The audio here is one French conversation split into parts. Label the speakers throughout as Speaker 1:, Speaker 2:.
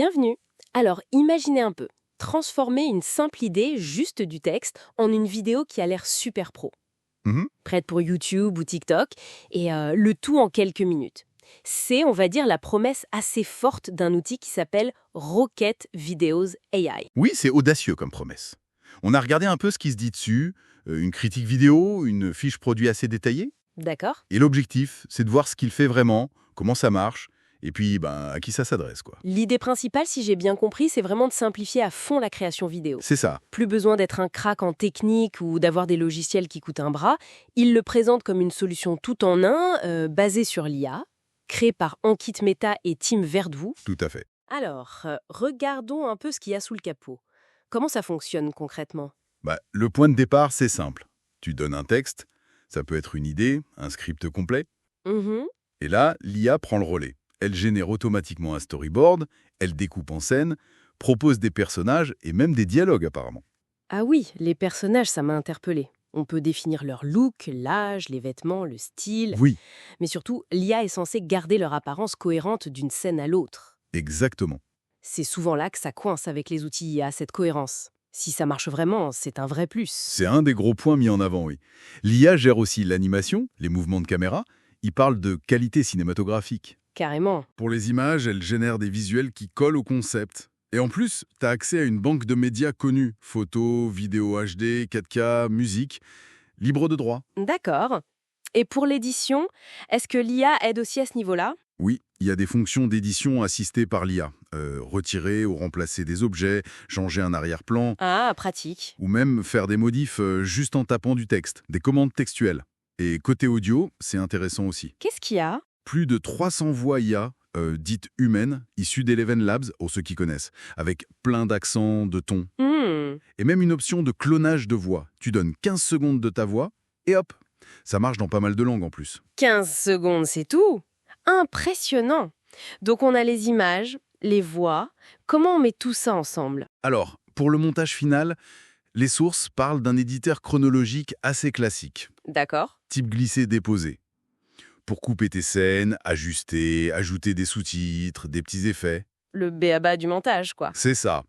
Speaker 1: Bienvenue. Alors, imaginez un peu. Transformer une simple idée, juste du texte, en une vidéo qui a l'air super pro.
Speaker 2: Mhm.
Speaker 1: Prête pour YouTube ou TikTok, et le tout en quelques minutes. C'est, on va dire, la promesse assez forte d'un outil qui s'appelle Rocket Videos AI.
Speaker 2: Oui, c'est audacieux comme promesse. On a regardé un peu ce qui se dit dessus, une critique vidéo, une fiche produit assez détaillée.
Speaker 1: D'accord?
Speaker 2: Et l'objectif, c'est de voir ce qu'il fait vraiment, comment ça marche, et puis à qui ça s'adresse, quoi.
Speaker 1: L'idée principale, si j'ai bien compris, c'est vraiment de simplifier à fond la création vidéo.
Speaker 2: C'est ça.
Speaker 1: Plus besoin d'être un crack en technique ou d'avoir des logiciels qui coûtent un bras. Il le présente comme une solution tout en un, basée sur l'IA, créée par Ankit Mehta et Tim Verdwoe.
Speaker 2: Tout à fait.
Speaker 1: Alors, regardons un peu ce qu'il y a sous le capot. Comment ça fonctionne concrètement?
Speaker 2: Le point de départ, c'est simple. Tu donnes un texte, ça peut être une idée, un script complet,
Speaker 1: Mhm.
Speaker 2: et là, l'IA prend le relais. Elle génère automatiquement un storyboard, elle découpe en scène, propose des personnages et même des dialogues apparemment.
Speaker 1: Ah oui, les personnages, ça m'a interpellée. On peut définir leur look, l'âge, les vêtements, le style.
Speaker 2: Oui,
Speaker 1: Mais surtout, l'IA est censée garder leur apparence cohérente d'une scène à l'autre.
Speaker 2: exactement.
Speaker 1: C'est souvent là que ça coince avec les outils IA, cette cohérence. Si ça marche vraiment, c'est un vrai plus.
Speaker 2: C'est un des gros points mis en avant, oui. L'IA gère aussi l'animation, les mouvements de caméra. Il parle de qualité cinématographique.
Speaker 1: Carrément.
Speaker 2: Pour les images, elle génère des visuels qui collent au concept. Et en plus, tu as accès à une banque de médias connus. Photos, vidéos HD, 4K, musique, libre de droit.
Speaker 1: D'accord. Et pour l'édition, est-ce que l'IA aide aussi à ce niveau-là?
Speaker 2: Oui, il y a des fonctions d'édition assistées par l'IA. Retirer ou remplacer des objets, changer un arrière-plan,
Speaker 1: Ah, pratique.
Speaker 2: ou même faire des modifs juste en tapant du texte, des commandes textuelles. Et côté audio, c'est intéressant aussi.
Speaker 1: Qu'est-ce qu'il y a?
Speaker 2: Plus de 300 voix IA, dites humaines, issues d'Eleven Labs, pour ceux qui connaissent, avec plein d'accents, de tons. Et même une option de clonage de voix. Tu donnes 15 secondes de ta voix, et hop, ça marche dans pas mal de langues en plus.
Speaker 1: 15 secondes, c'est tout? Impressionnant. Donc on a les images, les voix. Comment on met tout ça ensemble?
Speaker 2: Alors, pour le montage final, les sources parlent d'un éditeur chronologique assez classique,
Speaker 1: D'accord.
Speaker 2: type glisser-déposer. Pour couper tes scènes, ajuster, ajouter des sous-titres, des petits effets.
Speaker 1: Le b.a.-ba du montage, quoi.
Speaker 2: C'est ça.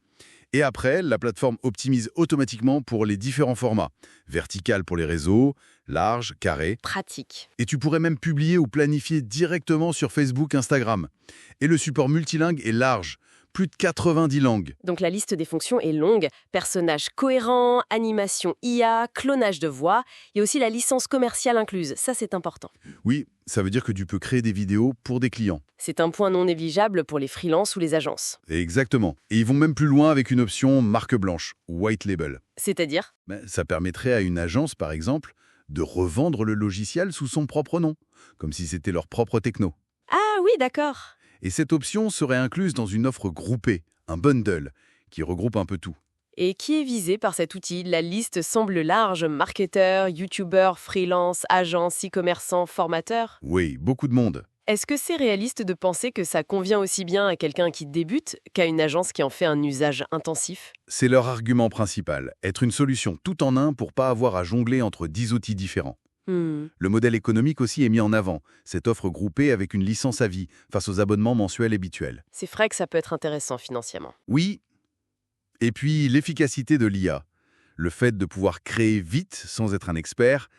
Speaker 2: Et après, la plateforme optimise automatiquement pour les différents formats. Vertical pour les réseaux, large, carré.
Speaker 1: Pratique.
Speaker 2: Et tu pourrais même publier ou planifier directement sur Facebook, Instagram. Et le support multilingue est large, plus de 90 langues.
Speaker 1: Donc la liste des fonctions est longue. Personnages cohérents, animation IA, clonage de voix. Il y a aussi la licence commerciale incluse. Ça, c'est important.
Speaker 2: Oui, ça veut dire que tu peux créer des vidéos pour des clients.
Speaker 1: C'est un point non négligeable pour les freelances ou les agences.
Speaker 2: Exactement. Et ils vont même plus loin avec une option marque blanche, white label.
Speaker 1: C'est-à-dire?
Speaker 2: Ça permettrait à une agence, par exemple, de revendre le logiciel sous son propre nom, comme si c'était leur propre techno.
Speaker 1: Ah oui, d'accord.
Speaker 2: Et cette option serait incluse dans une offre groupée, un bundle, qui regroupe un peu tout.
Speaker 1: Et qui est visé par cet outil? La liste semble large. Marketeurs, youtubeurs, freelance, agences, e-commerçants, formateurs.
Speaker 2: Oui, beaucoup de monde.
Speaker 1: Est-ce que c'est réaliste de penser que ça convient aussi bien à quelqu'un qui débute qu'à une agence qui en fait un usage intensif?
Speaker 2: C'est leur argument principal, être une solution tout en un pour pas avoir à jongler entre 10 outils différents. Le modèle économique aussi est mis en avant, cette offre groupée avec une licence à vie face aux abonnements mensuels habituels.
Speaker 1: C'est vrai que ça peut être intéressant financièrement.
Speaker 2: Oui, et puis l'efficacité de l'IA, le fait de pouvoir créer vite sans être un expert,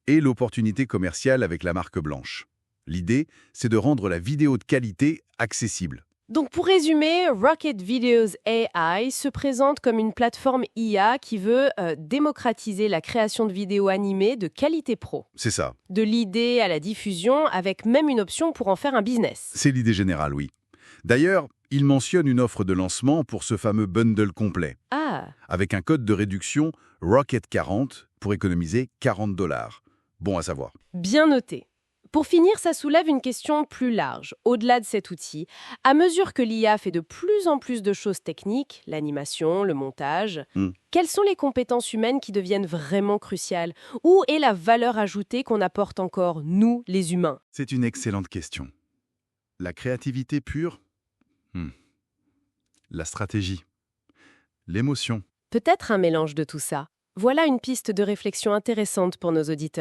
Speaker 2: et l'opportunité commerciale avec la marque blanche. L'idée, c'est de rendre la vidéo de qualité accessible.
Speaker 1: Donc pour résumer, Rocket Videos AI se présente comme une plateforme IA qui veut démocratiser la création de vidéos animées de qualité pro.
Speaker 2: C'est ça,
Speaker 1: De l'idée à la diffusion, avec même une option pour en faire un business.
Speaker 2: c'est l'idée générale, oui. D'ailleurs, il mentionne une offre de lancement pour ce fameux bundle complet,
Speaker 1: Ah,
Speaker 2: avec un code de réduction ROCKET40 pour économiser $40. Bon à savoir.
Speaker 1: bien noté. Pour finir, ça soulève une question plus large. Au-delà de cet outil, à mesure que l'IA fait de plus en plus de choses techniques, l'animation, le montage, quelles sont les compétences humaines qui deviennent vraiment cruciales? Où est la valeur ajoutée qu'on apporte encore, nous, les humains?
Speaker 2: C'est une excellente question. La créativité pure? La stratégie? L'émotion?
Speaker 1: Peut-être un mélange de tout ça. Voilà une piste de réflexion intéressante pour nos auditeurs.